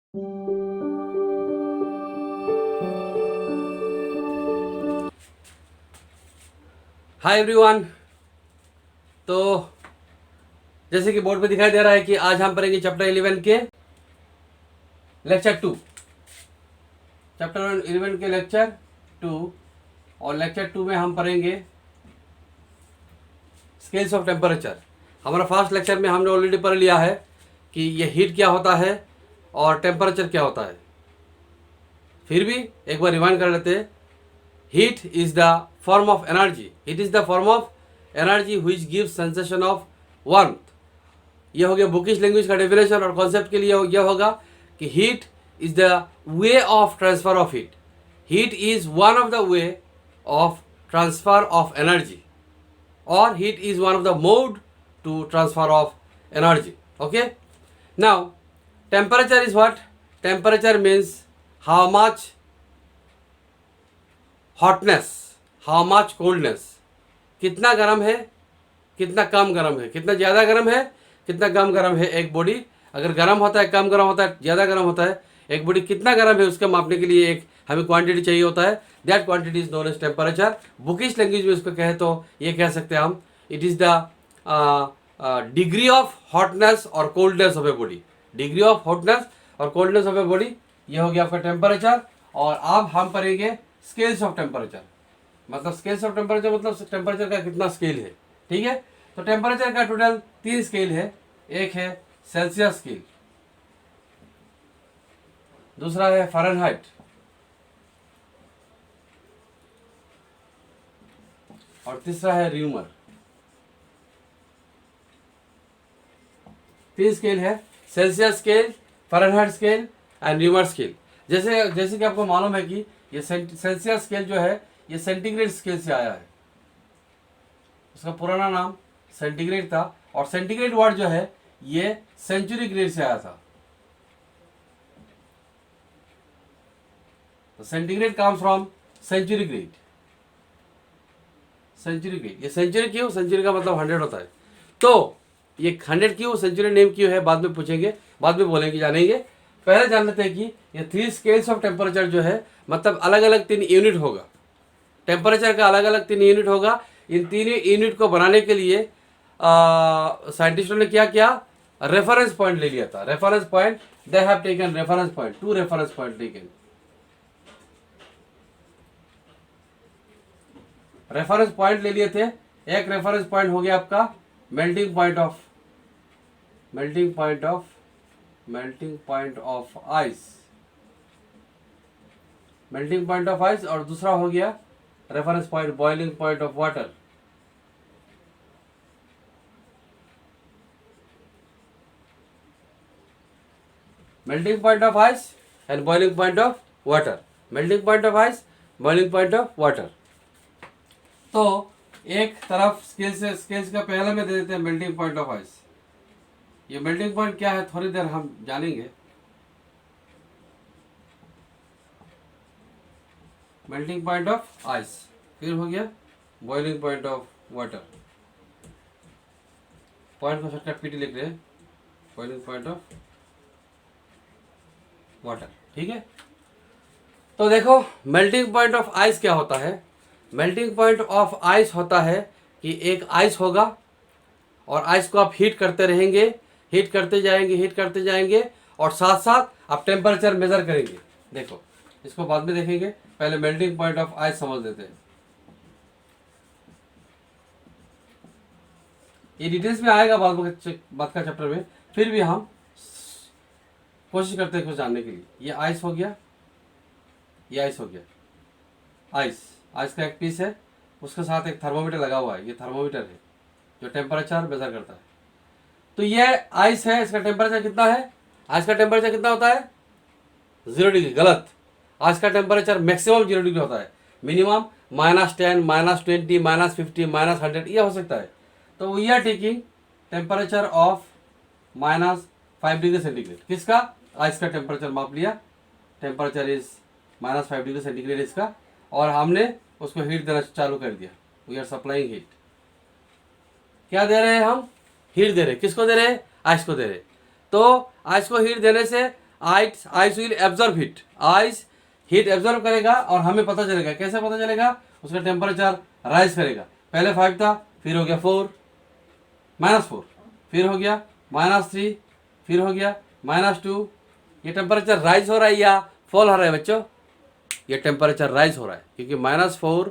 Hi everyone. तो जैसे कि बोर्ड पे दिखाई दे रहा है कि आज हम पढ़ेंगे चैप्टर 11 के लेक्चर 2। चैप्टर 11 के लेक्चर 2 और लेक्चर 2 में हम पढ़ेंगे स्केल्स ऑफ टेम्परेचर। हमारा फर्स्ट लेक्चर में हमने ऑलरेडी पढ़ लिया है कि ये हीट क्या होता है और टेम्परेचर क्या होता है। फिर भी एक बार रिवाइंड कर लेते हैं। Heat is the form of energy. Heat is the form of energy which gives sensation of warmth. ये हो गया बुकिश लैंग्वेज का डेफिनेशन। और कॉन्सेप्ट के लिए यह होगा कि heat is the way of transfer of heat. Heat is one of the way of transfer of energy, or heat is one of the mode to transfer of energy. Okay, now temperature is what? Temperature means how much hotness, how much coldness, कितना गर्म है, कितना कम गर्म है, कितना ज़्यादा गर्म है, कितना कम गर्म है। एक बॉडी अगर गर्म होता है, कम गर्म होता है, ज़्यादा गर्म होता है, एक बॉडी कितना गर्म है उसके मापने के लिए एक हमें क्वांटिटी चाहिए होता है। That quantity is known as temperature. Bookish language में इसको कहे तो ये कह सकते हैं हम, it is the degree of hotness और coldness of a body. Degree of hotness और कोल्डनेस ऑफ ए बॉडी, ये हो गया आपका टेम्परेचर। और अब हम पढ़ेंगे स्केल्स ऑफ टेम्परेचर। मतलब स्केल्स ऑफ टेम्परेचर मतलब टेम्परेचर का कितना स्केल है। ठीक है, तो टेम्परेचर का टोटल 3 स्केल है। एक है सेल्सियस स्केल, दूसरा है फ़ारेनहाइट, और तीसरा है र्यूमर। 3 स्केल है, Celsius scale, Fahrenheit scale and rumour scale. जैसे कि आपको मालूम है कि ये सेल्सियस स्केल जो है ये सेंटीग्रेड स्केल से आया है। उसका पुराना नाम सेंटीग्रेड था, और सेंटीग्रेड वर्ड जो है ये सेंचुरी ग्रेड से आया था। तो centigrade comes from century grade. Century grade, ये सेंचुरी क्यों? सेंचुरी का मतलब 100 होता है। तो ये 100 क्यों, सेंचुरी नेम क्यों है, बाद में पूछेंगे, बाद में बोलेंगे, जानेंगे। पहले जान लेते हैं कि ये 3 स्केल्स ऑफ टेम्परेचर जो है मतलब अलग अलग 3 यूनिट होगा। टेम्परेचर का अलग अलग 3 यूनिट होगा। इन 3 यूनिट को बनाने के लिए साइंटिस्टों ने क्या किया, रेफरेंस पॉइंट ले लिया था। Reference point, they have taken reference point, 2 reference point taken. Reference point ले लिए थे। एक रेफरेंस पॉइंट हो गया आपका melting point of ice, melting point of ice, और दूसरा हो गया reference point boiling point of water. Melting point of ice and boiling point of water. Melting point of ice, boiling point of water. तो एक तरफ scales का पहले में दे देते हैं मेल्टिंग पॉइंट ऑफ आइस। ये मेल्टिंग पॉइंट क्या है थोड़ी देर हम जानेंगे। मेल्टिंग पॉइंट ऑफ आइस, फिर हो गया boiling point of water. Point को शॉर्टकट पीटी लिख रहे हैं, बॉइलिंग पॉइंट ऑफ वाटर। ठीक है, तो देखो मेल्टिंग पॉइंट ऑफ आइस क्या होता है। मेल्टिंग पॉइंट ऑफ आइस होता है कि एक आइस होगा और आइस को आप हीट करते रहेंगे, हीट करते जाएंगे और साथ साथ आप टेम्परेचर मेजर करेंगे। देखो इसको बाद में देखेंगे, पहले मेल्टिंग पॉइंट ऑफ आइस समझ लेते हैं। ये डिटेल्स में आएगा बाद का चैप्टर में, फिर भी हम कोशिश करते हैं कुछ जानने के लिए। ये आइस हो गया, ये आइस हो गया। आइस का एक पीस है, उसके साथ एक थर्मोमीटर लगा हुआ है। ये थर्मोमीटर है जो टेम्परेचर मेजर करता है। तो ये आइस है, इसका टेम्परेचर कितना है? आइस का टेम्परेचर कितना होता है? 0 डिग्री। गलत। आइस का टेम्परेचर मैक्सिमम 0 डिग्री होता है। मिनिमम -10, -20, -50, -100 ये हो सकता है। तो we are taking temperature of -5 degree centigrade. किसका? आइस का टेम्परेचर माप लिया। टेम्परेचर इज -5 डिग्री सेंटीग्रेड इसका, और हमने उसको हीट देना चालू कर दिया। We are supplying heat. क्या दे रहे हैं हम? हीट दे रहे हैं। किसको दे रहे हैं? आइस को दे रहे हैं। तो आइस को हीट देने से ice ice will absorb heat, ice heat absorb करेगा और हमें पता चलेगा, कैसे पता चलेगा, उसका टेम्परेचर राइज करेगा। पहले 5 था, फिर हो गया 4, -4, फिर हो गया -3, फिर हो गया -2। ये टेम्परेचर राइज हो रहा है या फॉल हो रहा है बच्चों? ये टेम्परेचर राइज हो रहा है, क्योंकि -4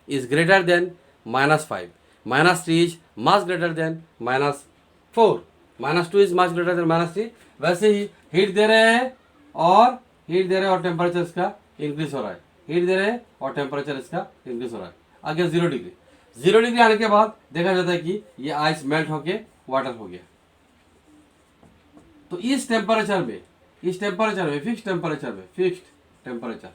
is greater than -5, -3 is much greater than -4, -2 is much greater than -3। वैसे ही हीट दे रहे हैं और टेम्परेचर इसका इंक्रीज हो रहा है, हीट दे रहे हैं और टेम्परेचर इसका इंक्रीज हो रहा है। आ गया 0 डिग्री। 0 डिग्री आने के बाद देखा जाता है कि ये आइस मेल्ट होके वाटर हो गया। तो इस टेम्परेचर में फिक्स टेम्परेचर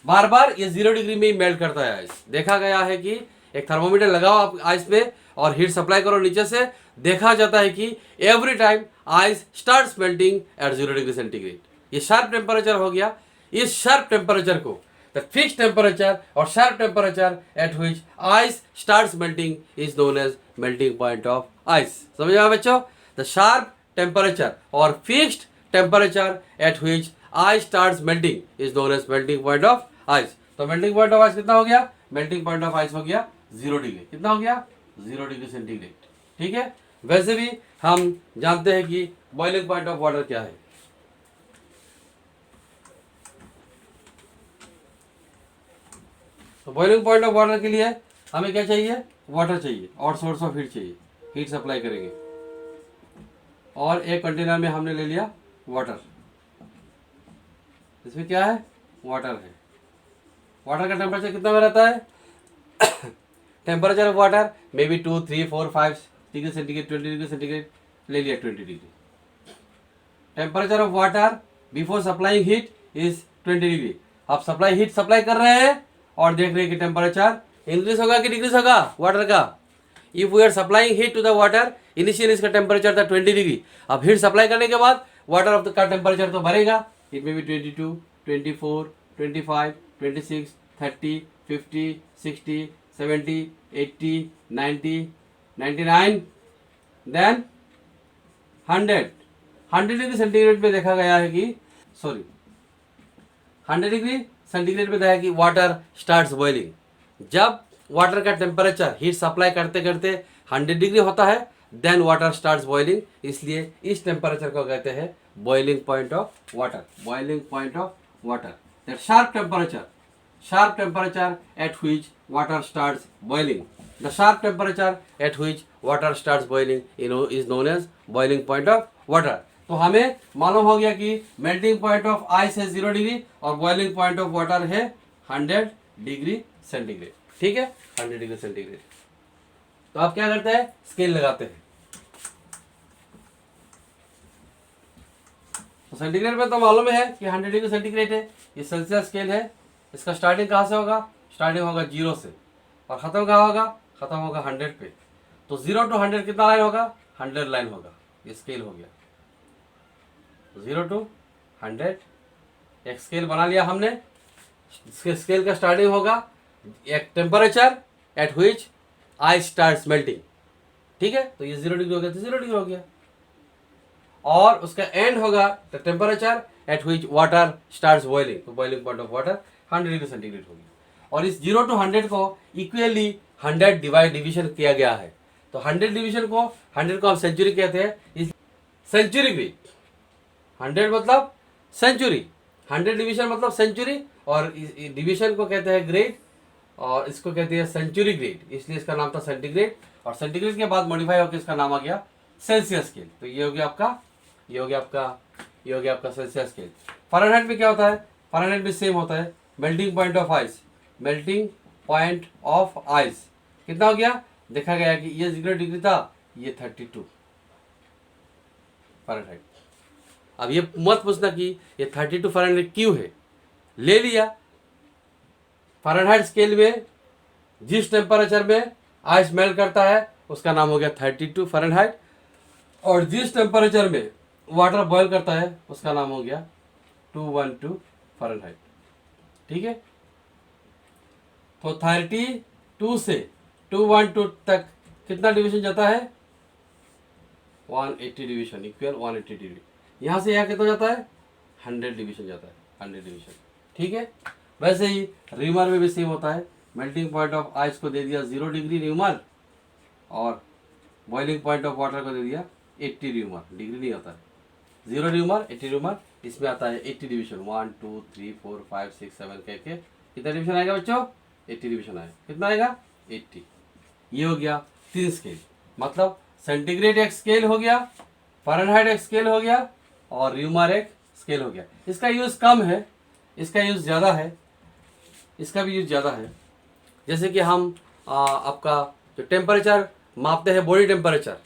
बार बार ये 0 डिग्री में ही मेल्ट करता है आइस। देखा गया है कि एक थर्मोमीटर लगाओ आप आइस पे और हीट सप्लाई करो नीचे से, देखा जाता है कि every time ice starts melting at 0 degree centigrade. ये शार्प टेम्परेचर हो गया। इस शार्प टेम्परेचर को द फिक्स टेम्परेचर और sharp temperature at which ice starts melting is known as melting point of ice. समझ में बच्चों? द शार्प टेम्परेचर और fixed temperature at which ice starts melting is known as melting point of ice. तो melting point of ice कितना हो गया? Melting point of ice हो गया 0 डिग्री। कितना हो गया? 0 डिग्री सेंटीग्रेड। ठीक है। वैसे भी हम जानते हैं कि बॉइलिंग पॉइंट ऑफ वाटर क्या है। तो बॉइलिंग पॉइंट ऑफ वाटर के लिए हमें क्या चाहिए? वाटर चाहिए और सोर्स ऑफ हीट चाहिए। हीट सप्लाई करेंगे और एक कंटेनर में हमने ले लिया वाटर। इसमें क्या है? वाटर है। वाटर का टेम्परेचर कितना में रहता है? Temperature of water may be 2, 3, 4, 5 degree centigrade, 20 degree centigrade ले लिया 20 degree. Temperature of water before supplying heat is 20 degree. आप हीट सप्लाई कर रहे हैं और देख रहे हैं कि टेम्परेचर इंक्रीज होगा कि डिक्रीज होगा वाटर का। If we are supplying heat to the water, initially इसका टेम्परेचर था 20 डिग्री। अब हीट सप्लाई करने के बाद वाटर ऑफ का टेम्परेचर तो बढ़ेगा। It may be 22, 24, 25, 26, 30, 50, 60, 70, 80, 90, 99, then 100 degree centigrade में देखा गया है कि 100 डिग्री सेंटीग्रेड में देखा कि वाटर स्टार्ट्स बॉइलिंग। जब वाटर का टेम्परेचर हीट सप्लाई करते करते 100 डिग्री होता है, देन वाटर स्टार्ट्स बॉइलिंग। इसलिए इस टेम्परेचर को कहते हैं boiling point of water. Boiling point of water, that sharp temperature at which water starts boiling. The sharp temperature at which water starts boiling is known as boiling point of water. तो हमें मालूम हो गया कि melting point of ice है 0 degree और boiling point of water है 100 degree centigrade. ठीक है, 100 डिग्री सेंटीग्रेड। तो आप क्या करते हैं? स्केल लगाते हैं। तो सेंटीग्रेड में तो मालूम है कि 100 डिग्री सेंटीग्रेड है। ये सेल्सियस स्केल है। इसका स्टार्टिंग कहाँ से होगा? स्टार्टिंग होगा 0 से और ख़त्म कहाँ होगा? ख़त्म होगा 100 पे। तो 0 to 100 कितना लाइन होगा? 100 लाइन होगा। ये स्केल हो गया। 0 to 100 एक स्केल बना लिया हमने। स्केल का स्टार्टिंग होगा एक temperature at which ice starts melting. ठीक है, तो ये 0 डिग्री हो गया तो 0 डिग्री हो गया। और उसका एंड होगा the temperature at which water starts boiling. तो boiling point of water 100 degree centigrade हो गया। और इस 0 to 100 को इक्वली 100 डिविजन किया गया है। तो 100 को हम सेंचुरी कहते हैं। सेंचुरी ग्रेड, 100 मतलब सेंचुरी, 100 डिवीजन मतलब सेंचुरी, और डिवीजन को कहते हैं ग्रेड और इसको कहते हैं सेंचुरी ग्रेड। इसलिए इसका नाम था सेंटीग्रेड और सेंटीग्रेड के बाद मॉडिफाई होकर इसका नाम आ गया सेल्सियस स्केल। तो ये हो गया आपका सेल्सियस स्केल। फ़ारेनहाइट में क्या होता है? फ़ारेनहाइट में सेम होता है। Melting point of ice, melting point of ice कितना हो गया? देखा गया कि ये 0 डिग्री था, ये 32 फ़ारेनहाइट। अब ये मत पूछना कि ये 32 फ़ारेनहाइट क्यों है। ले लिया फ़ारेनहाइट स्केल में जिस टेम्परेचर में आइस मेल्ट करता है उसका नाम हो गया 32 फ़ारेनहाइट, और जिस टेम्परेचर में वाटर बॉयल करता है उसका नाम हो गया 212 फ़ारेनहाइट। ठीक है, तो 32 से 212 तक कितना डिवीजन जाता है? 180 डिवीजन इक्वल 180 डिग्री। यहाँ से यहाँ कितना जाता है 100 डिवीजन जाता है, 100 डिवीजन। ठीक है, वैसे ही र्यूमर में भी सेम होता है। मेल्टिंग पॉइंट ऑफ आइस को दे दिया 0 डिग्री र्यूमर और बॉइलिंग पॉइंट ऑफ वाटर को दे दिया 80 र्यूमर, डिग्री नहीं आता है। 0 र्यूमर 80 र्यूमर, इसमें आता है 80 डिवीजन, 1 2 3 4 5 6 7 कह के कितना डिवीजन आएगा बच्चों, 80 डिवीजन आएगा। कितना आएगा 80। ये हो गया 3 स्केल, मतलब सेंटीग्रेड एक स्केल हो गया, फ़ारेनहाइट एक स्केल हो गया और र्यूमर एक स्केल हो गया। इसका यूज़ कम है, इसका यूज़ ज़्यादा है, इसका भी यूज़ ज़्यादा है। जैसे कि हम आपका जो टेम्परेचर मापते हैं, बॉडी टेम्परेचर,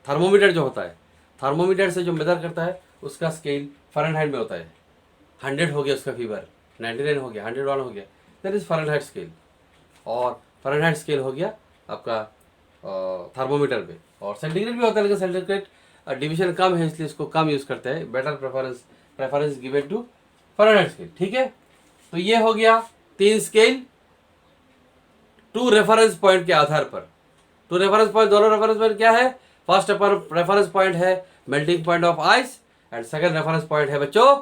थर्मोमीटर जो होता है, थर्मोमीटर से जो मेजर करता है उसका स्केल फ़ारेनहाइट में होता है। 100 हो गया उसका फीवर, 99 हो गया, 101 हो गया, दैट इज़ फ़ारेनहाइट स्केल। और फ़ारेनहाइट स्केल हो गया आपका थर्मोमीटर पे। और सेंटीग्रेड भी होता है, लेकिन सेंटीग्रेड डिवीजन कम है इसलिए इसको कम यूज़ करते हैं। Better preference given to Fahrenheit scale. ठीक है, तो ये हो गया 3 स्केल 2 रेफरेंस पॉइंट के आधार पर। 2 रेफरेंस पॉइंट, दोनों रेफरेंस पॉइंट क्या है, फर्स्ट रेफरेंस पॉइंट है melting point of ice and second reference point है बच्चों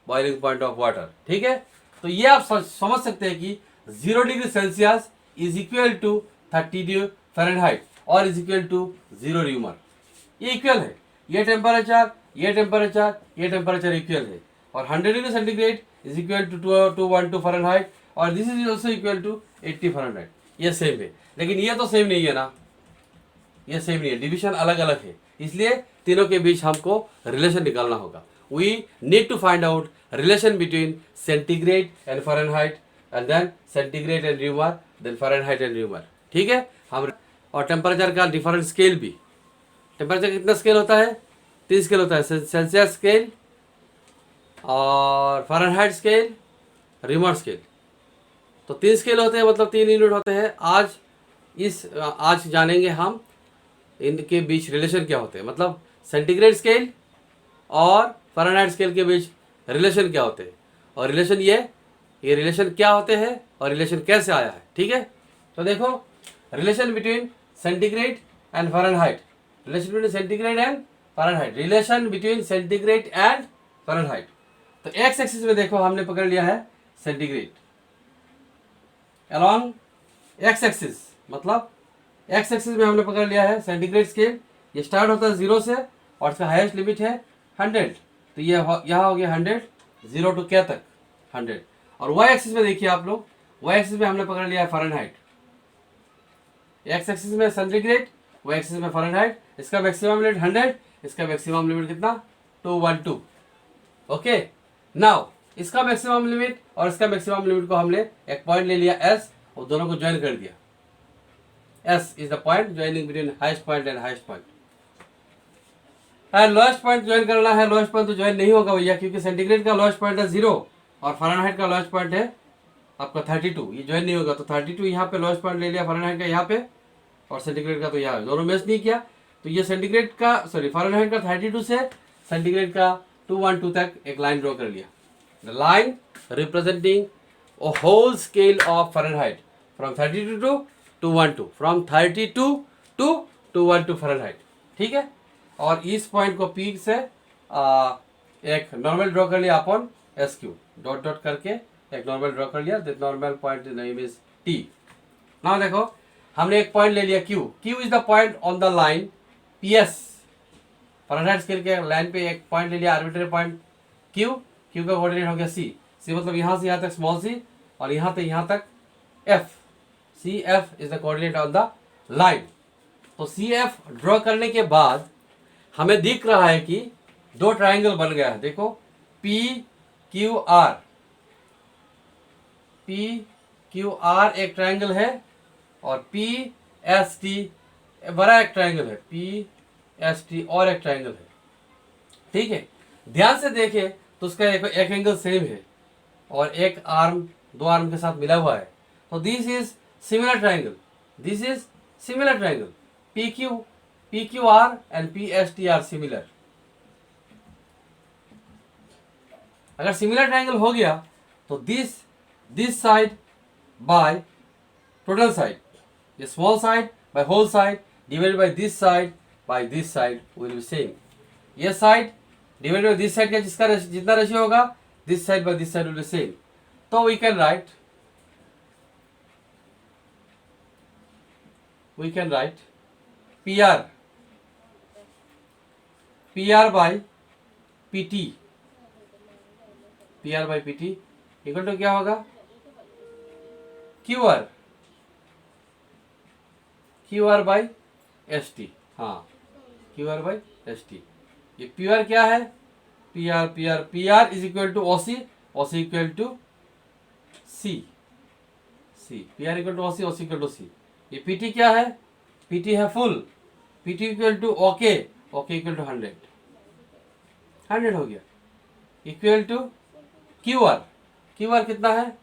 बॉइलिंग पॉइंट ऑफ वाटर। ठीक है, तो ये आप समझ सकते हैं कि 0 degree Celsius is equal to 30 degree Fahrenheit और इज इक्वल टू 0 र्यूमर। ये इक्वल है, ये टेम्परेचर ये टेम्परेचर ये टेम्परेचर इक्वल है। और 100 degree centigrade is equal to 212 Fahrenheit और this is also equal to 80 Fahrenheit. ये सेम है, लेकिन ये तो सेम नहीं है ना, ये सेम नहीं है, डिवीजन अलग अलग है, इसलिए तीनों के बीच हमको रिलेशन निकालना होगा। We need to find out relation between centigrade and Fahrenheit and then centigrade and Reaumur, then Fahrenheit and Reaumur. ठीक है, हम और टेम्परेचर का डिफरेंट स्केल भी, टेम्परेचर कितना स्केल होता है, 3 स्केल होता है, सेल्सियस स्केल और फ़ारेनहाइट स्केल, र्यूमर स्केल। तो 3 स्केल होते हैं, मतलब 3 यूनिट होते हैं। आज जानेंगे हम इनके बीच रिलेशन क्या होते हैं, मतलब सेंटीग्रेड स्केल और फ़ारेनहाइट स्केल के बीच रिलेशन क्या होते हैं, और रिलेशन ये रिलेशन क्या होते हैं और रिलेशन कैसे आया है। ठीक है, तो देखो relation between centigrade and Fahrenheit, relation between centigrade and Fahrenheit, relation between centigrade and Fahrenheit. तो एक्स एक्सिस में देखो हमने पकड़ लिया है सेंटीग्रेड, अलॉन्ग एक्स एक्सिस, मतलब एक्स एक्सिस में हमने पकड़ लिया है सेंटीग्रेड स्केल। ये स्टार्ट होता है 0 से और इसका हाईएस्ट लिमिट है 100, तो ये यहाँ हो गया 100, 0 टू क्या तक 100। और वाई एक्सिस में देखिए आप लोग, वाई एक्सिस में हमने पकड़ लिया है फ़ारेनहाइट, एक्स एक्सिस में सेंटीग्रेड, वाई एक्सिस में फ़ारेनहाइट। इसका मैक्सिमम लिमिट 100, इसका मैक्सिमम लिमिट कितना 212। ओके, नाउ इसका मैक्सिमम लिमिट और इसका मैक्सिमम लिमिट को हमने एक पॉइंट ले लिया S और दोनों को ज्वाइन कर दिया। S is the point joining between highest point and highest point. Lowest point join करना है, लोएस्ट पॉइंट तो ज्वाइन नहीं होगा भैया, क्योंकि सेंटीग्रेड का लोएस्ट पॉइंट है 0 और फ़ारेनहाइट का लोएस्ट पॉइंट है आपका 32, ये ज्वाइन नहीं होगा। तो 32 यहाँ पे लोएस्ट पॉइंट ले लिया फ़ारेनहाइट का यहाँ पे, और सेंटीग्रेड का तो यहाँ, दोनों मैच नहीं किया। तो ये सेंटीग्रेड का फ़ारेनहाइट का 32 से सेंटीग्रेड का 212 तक एक लाइन ड्रॉ कर लिया। The line representing a whole scale of Fahrenheit from 32 to 212, from 32 to 212 Fahrenheit। ठीक है, और इस पॉइंट को पीक से एक नॉर्मल ड्रॉ कर लिया अपन एस क्यू, डॉट डॉट करके एक नॉर्मल ड्रॉ कर लिया। That normal point name is T. Now देखो हमने एक पॉइंट ले लिया Q, Q is the point on the line P S, Fahrenheit scale के लाइन पे एक पॉइंट ले लिया, आर्बिट्रेरी पॉइंट क्यू, क्यू का कोऑर्डिनेट हो गया सी, सी मतलब यहाँ से यहाँ तक स्मॉल सी और यहाँ से यहाँ तक F, C F is the coordinate on the line. तो सी एफ ड्रॉ करने के बाद हमें दिख रहा है कि 2 ट्राइंगल बन गया है। देखो P Q are, P Q are एक ट्राइंगल है और पी एस टी बड़ा एक ट्राइंगल है, पी एस टी और एक ट्राइंगल है। ठीक है, ध्यान से देखें तो उसका एक एंगल सेम है और एक आर्म 2 आर्म के साथ मिला हुआ है। तो this is similar triangle, this is similar triangle, P Q R and P S T are similar. अगर सिमिलर ट्राइंगल हो गया तो this side by total side, ये small side by whole side divided by this side will be same. ये side divide by this side का जिसका जितना ratio होगा this side by this side will be same. तो we can write PR by PT, PR by PT equal to क्या होगा QR by ST. हाँ, QR by ST. ये PR क्या है, PR is equal to OC equal to C, PR equal to OC equal to C. ये PT क्या है, PT है full, PT equal to OK equal to 100 हो गया, इक्वल टू QR कितना है,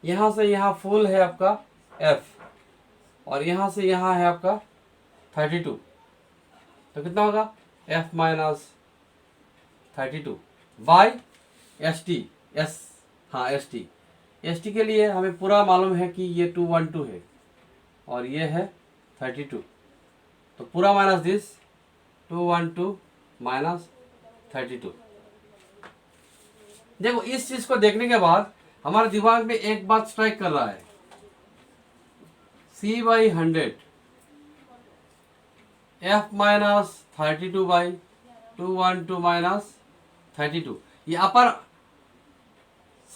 यहाँ से यहाँ फुल है आपका F और यहाँ से यहाँ है आपका 32, तो कितना होगा F minus 32 by ST. ST के लिए हमें पूरा मालूम है कि ये 212 है और ये है 32, तो पूरा माइनस दिस 212 माइनस 32. देखो इस चीज को देखने के बाद हमारे दिमाग में एक बात स्ट्राइक कर रहा है, C by 100 F minus 32 by 212 minus 32. ये upper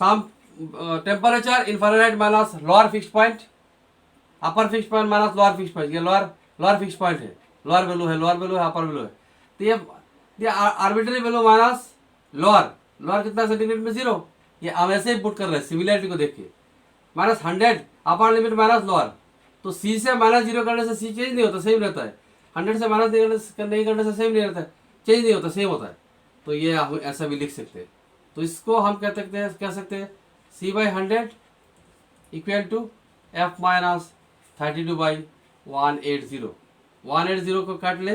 sum temperature in Fahrenheit minus lower fix point, upper fix point minus lower fix point. ये लोअर फिक्स पॉइंट है, लोअर वैल्यू है, अपर वैल्यू है. तो ये आर्बिट्ररी वैल्यू माइनस लोअर कितना centigrade में 0. ये हम ऐसे ही पुट कर रहे हैं सिमिलरिटी को देख के. Minus 100 upper limit minus lower, तो C से माइनस 0 करने से C चेंज नहीं होता, सेम रहता है. 100 से माइनस नहीं करने से सेम नहीं रहता है, चेंज नहीं होता, सेम होता है. तो ये हम ऐसा भी लिख सकते हैं. तो इसको हम कह सकते हैं C by 100 equal to F minus 32 by 180 को काट ले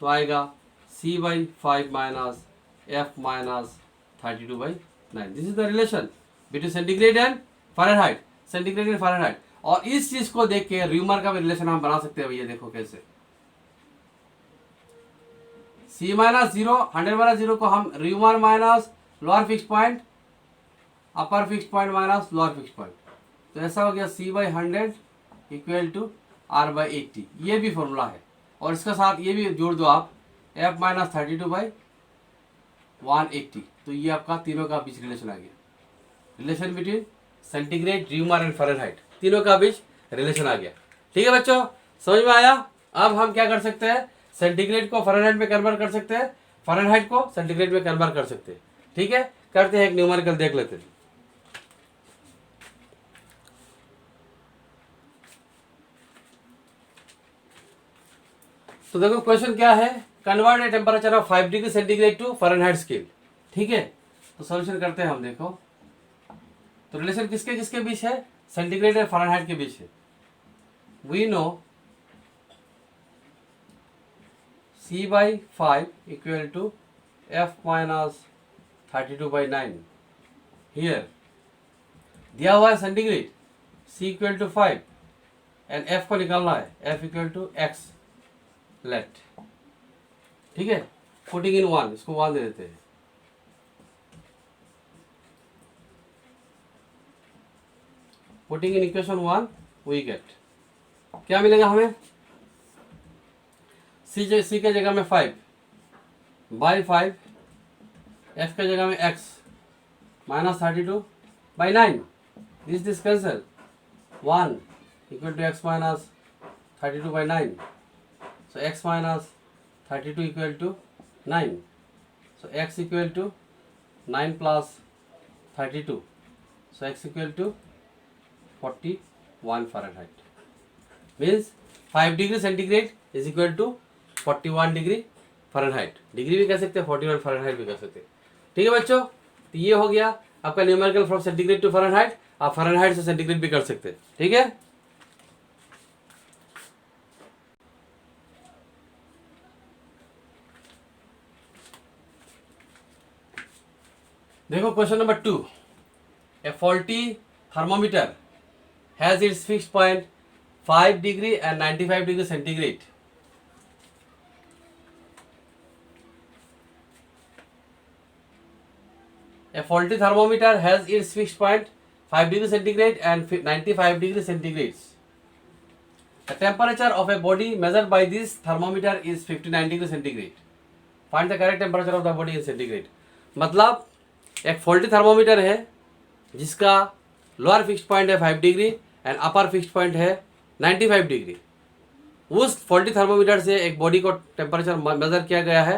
तो आएगा C by 5 minus F minus 32 by 9. This is the relation between centigrade and Fahrenheit. और इस चीज को देख के र्यूमर का भी रिलेशन हम बना सकते हैं. भैया देखो कैसे, C माइनस 0 100 माइनस 0 को हम Reaumur minus lower fix point upper fix point minus lower fix point. तो ऐसा हो गया C by 100 equal to R by 80. ये भी फॉर्मूला है और इसके साथ ये भी जोड़ दो आप F माइनस 32 बाई 180. तो ये आपका तीनों का बीच रिलेशन आ गया, relation between centigrade rumour and Fahrenheit, तीनों का बीच रिलेशन आ गया. ठीक है बच्चों, समझ में आया. अब हम क्या कर सकते हैं, सेंटीग्रेड को फ़ारेनहाइट में कन्वर्ट कर सकते हैं, फ़ारेनहाइट को सेंटीग्रेड में कन्वर्ट कर सकते हैं. ठीक है, करते हैं एक न्यूमेरिकल देख लेते हैं. तो देखो क्वेश्चन क्या है, convert a temperature of 5 degree centigrade to Fahrenheit scale. ठीक है, तो सॉल्यूशन करते हैं हम. देखो तो रिलेशन किसके किसके बीच है, सेंटीग्रेड और फ़ारेनहाइट के बीच है. We know C by 5 equal to F minus 32 by 9. Here दिया हुआ है centigrade C equal to 5 and F को निकालना है, F equal to X let. ठीक है, पुटिंग इन 1, इसको 1 दे देते हैं. Putting in equation 1 we get क्या मिलेगा हमें, C के जगह में 5 बाई 5, F के जगह में X minus 32 by 9. This cancel, 1 equal to X minus 32 by 9. So X minus 32 equal to 9. So X equal to 9 plus 32. So X equal to 41 Fahrenheit. Means 5 degree centigrade is equal to 41 degree Fahrenheit. Degree भी कह सकते हैं, 41 Fahrenheit भी कह सकते हैं. ठीक है बच्चों, तो ये हो गया आपका numerical from centigrade to Fahrenheit. आप फ़ारेनहाइट से सेंटीग्रेड भी कर सकते हैं. ठीक है, देखो question number 2. A faulty thermometer has its fixed point 5 degree and 95 degree centigrade. A faulty thermometer has its fixed point 5 degree centigrade and 95 degree centigrade. The temperature of a body measured by this thermometer is 59 degree centigrade. Find the correct temperature of the body in centigrade. मतलब एक faulty thermometer है जिसका lower fixed point है 5 degree and upper fixed point है 95 degree. उस faulty thermometer से एक body को टेम्परेचर मेजर किया गया है.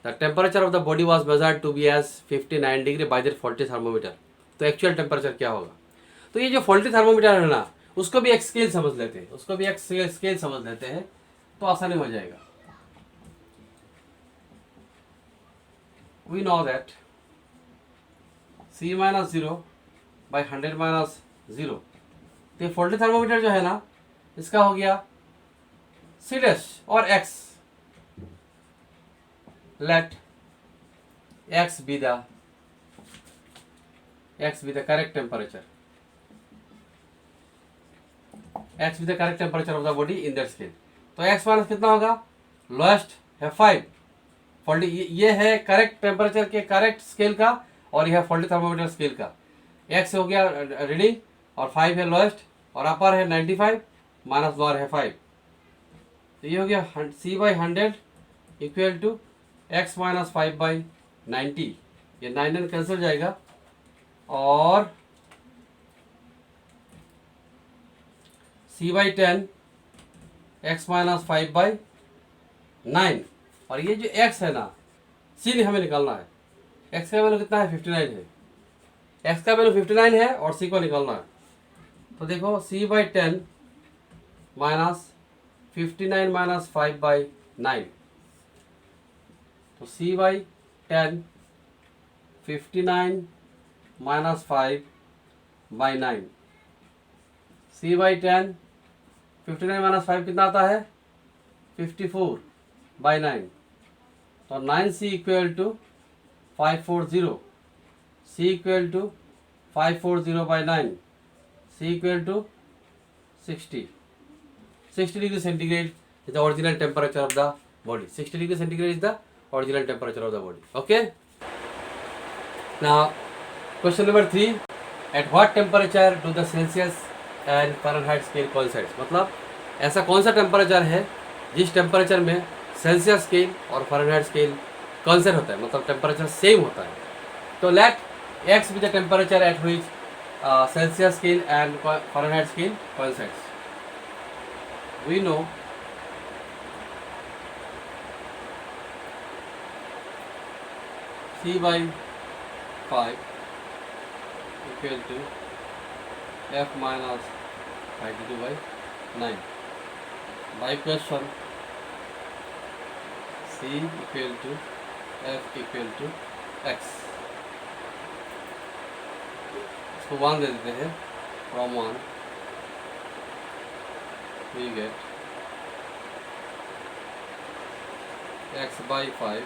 The temperature of the body was measured to be as 59 degree by that faulty thermometer. तो एक्चुअल टेम्परेचर क्या होगा? तो ये जो फॉल्टी थर्मोमीटर है ना, उसको भी एक स्केल समझ लेते हैं, तो आसानी हो जाएगा. We know that C minus 0 by 100 minus 0. तो ये फॉल्टी थर्मोमीटर जो है ना, इसका हो गया C डैश और X. Let X be the correct temperature. X be the correct temperature of the body in that scale. तो X माइनस कितना होगा? लोएस्ट है 5. फॉल्टी ये है करेक्ट टेम्परेचर के करेक्ट स्केल का और यह है फॉल्टी थर्मोमीटर स्केल का. X हो गया रीडिंग और 5 है लोएस्ट और अपर है 95 माइनस लोअर है 5. तो ये हो गया C by 100 equal to X minus 5 by 90. ये 9 कैंसिल जाएगा और C by 10 X minus 5 by 9. और ये जो X है ना, C हमें निकालना है. X का वैल्यू कितना है? 59 है. X का वैल्यू 59 है और C को निकालना है. तो देखो C by 10 minus 59 minus 5 by 9. तो C by 10 59 minus 5 by 9. C by 10 59 minus 5 कितना आता है? 54 बाई 9. तो 9C equal to 540. C equal to 540 by 9. C equal to 60 degree centigrade is the original temperature of the body. 60 degree centigrade is the original temperature of the body. Okay. Now, question number 3. At what temperature do the Celsius and Fahrenheit scale coincides? मतलब ऐसा कौन सा temperature है जिस temperature में Celsius scale और Fahrenheit scale consent होता है, मतलब टेम्परेचर सेम होता है. तो late X be the temperature at which Celsius scale and Fahrenheit scale coincides. We know C by 5 equal to F minus 52 by 9. By question C equal to F equal to X. इसको 1 दे देते हैं. From 1 we get X by 5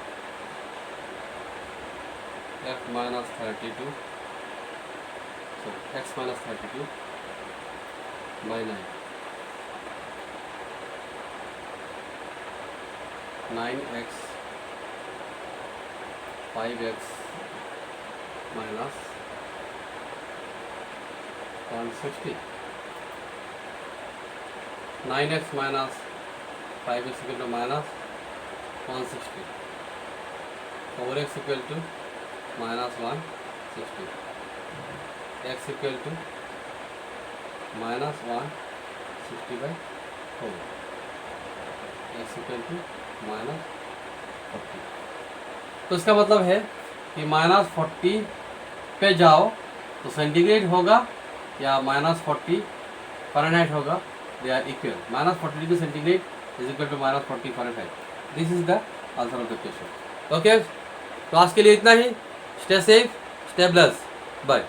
F minus 32, sorry, X minus 32 by 9. 9x 5x minus 160. 9x minus 5x equal to minus 160. 4x equal to minus 160. X equal to minus 160 by 4. X equal to minus 40. तो इसका मतलब है कि minus 40 पे जाओ तो centigrade होगा या माइनस 40 फ़ारेनहाइट होगा. They are equal. Minus 40 degree centigrade is equal to minus 40 Fahrenheit. This is the answer of the question. Okay, तो आज के लिए इतना ही. Stay safe, stay blessed. Bye.